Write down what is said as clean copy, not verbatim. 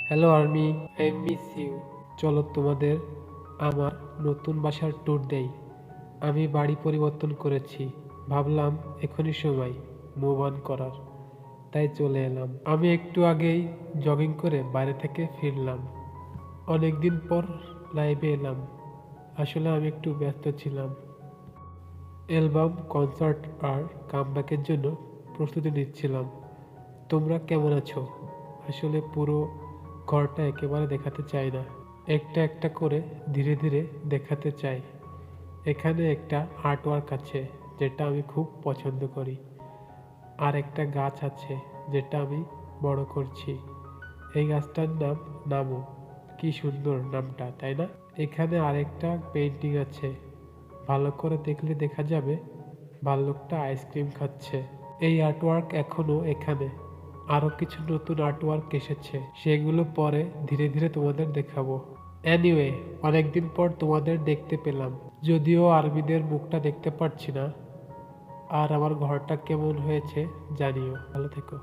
Hello army, I miss you. চলো তোমাদের আমার নতুন বাসার ট্যুর দেই। আমি বাড়ি পরিবর্তন করেছি, ভাবলাম এখনই সময় মুভ অন করার, তাই চলে এলাম। আমি একটু আগেই জগিং করে বাইরে থেকে ফিরলাম। অনেকদিন পর লাইভে এলাম। আসলে আমি একটু ব্যস্ত ছিলাম, অ্যালবাম, কনসার্ট আর কামব্যাকের জন্য প্রস্তুতি নিচ্ছিলাম। তোমরা কেমন আছো? আসলে পুরো ঘরটা একেবারে দেখাতে চাই না, একটা একটা করে ধীরে ধীরে দেখাতে চাই। এখানে একটা আর্টওয়ার্ক আছে যেটা আমি খুব পছন্দ করি, আর একটা গাছ আছে যেটা আমি বড় করছি। এই গাছটার নাম নামো। কি সুন্দর নামটা, তাই না? এখানে আরেকটা পেন্টিং আছে, ভালো করে দেখলে দেখা যাবে ভাল্লুকটা আইসক্রিম খাচ্ছে। এই আর্টওয়ার্ক এখনো এখানে। আরো কিছু নতুন আর্টওয়ার্ক এসেছে, সেগুলো পরে ধীরে ধীরে তোমাদের দেখাবো। এনিওয়ে, অনেকদিন পর তোমাদের দেখতে পেলাম, যদিও আর্মিদের মুখটা দেখতে পারছি না। আর আমার ঘরটা কেমন হয়েছে জানিও। ভালো থেকো।